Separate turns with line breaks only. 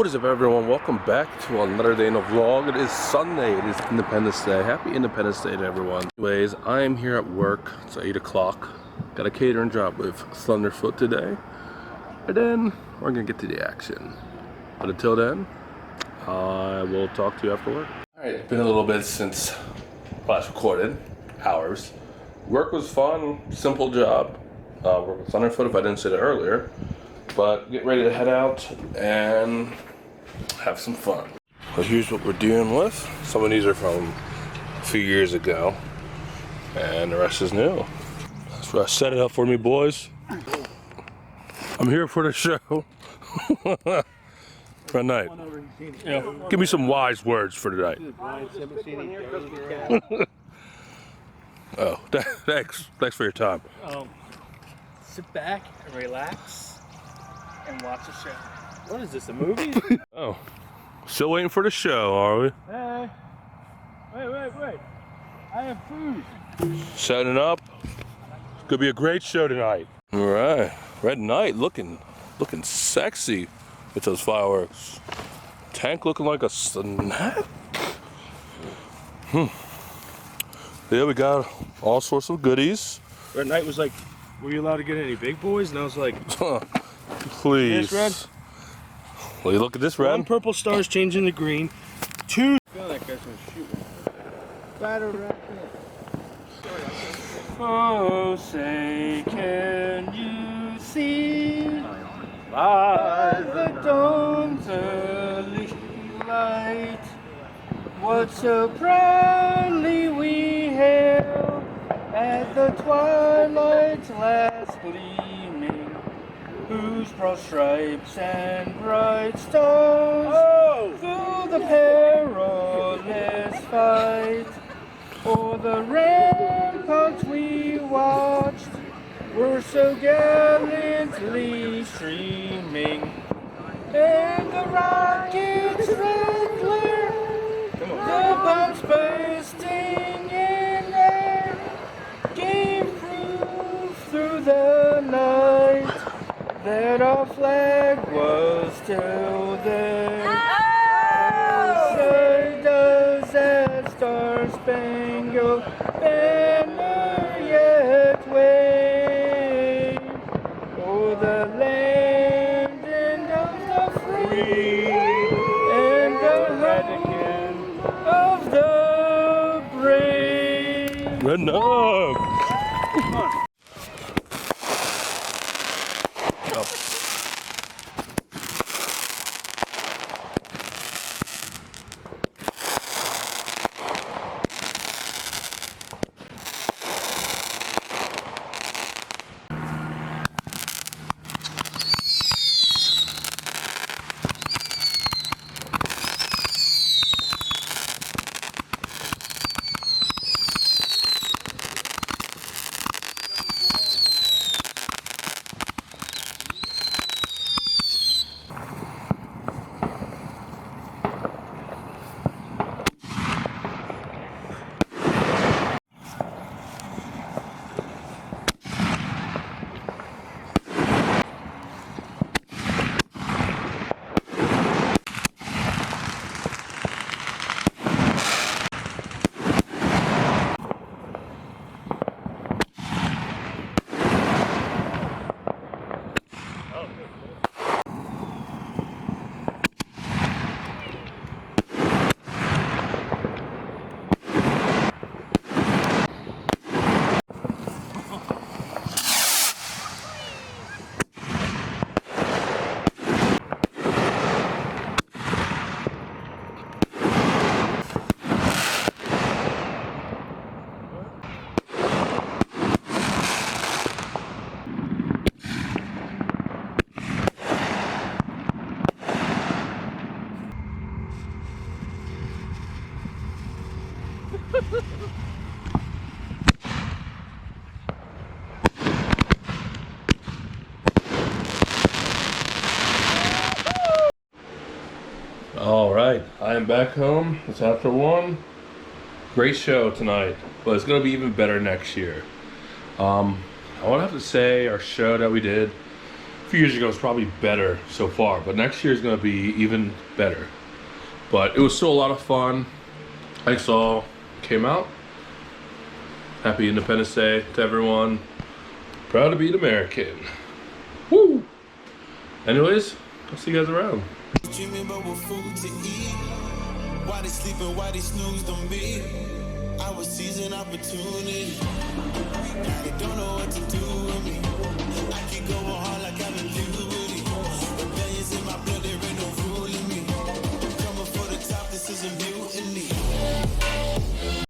What is up, everyone? Welcome back to another day in the vlog. It is Sunday. It is Independence Day. Happy Independence Day to everyone. Anyways, I am here at work. It's 8 o'clock. Got a catering job with Thunderfoot today. And then we're going to get to the action. But until then, I will talk to you after work. Alright, it's been a little bit since last recorded. Hours. Work was fun. Simple job. Work with Thunderfoot, if I didn't say that earlier. But get ready to head out and have some fun. Well, here's what we're dealing with. Some of these are from a few years ago, and the rest is new. That's what I set it up for me, boys. I'm here for the show. Good night. Yeah. Give me some wise words for tonight. Oh, thanks for your time.
Sit back and relax and watch a show. What is this, a movie?
Oh, still waiting for the show, are we?
Hey, wait. I have food.
Setting up. It's gonna be a great show tonight. All right, red knight looking sexy with those fireworks. Tank looking like a snack. Yeah, we got all sorts of goodies.
Red Knight was like, were you allowed to get any big boys? And I was like,
please.
This red?
Well, you look at this red.
One purple star's changing to green. Two. I feel like I should shoot one. Oh, say, can you see by the dawn's early light what so proudly we hailed at the twilight's last gleaming, whose broad stripes and bright stars through the perilous fight o'er the ramparts we watched were so gallantly streaming, and the rockets' red glare, the bombs bursting in air, gave proof through the night that our flag was still there. Oh, say does that star-spangled banner yet wave o'er the land and of the free and the home of the brave.
Red Knight.
Come on.
All right, I am back home. It's after 1. Great show tonight, but it's gonna be even better next year. I would have to say our show that we did few years ago was probably better so far, but next year is going to be even better. But it was still a lot of fun. Thanks all came out. Happy Independence Day to everyone. Proud to be an American. Woo! Anyways, I'll see you guys around.
Dreaming about what food to eat. Why they sleeping, why they snooze on me? I was seizing opportunity.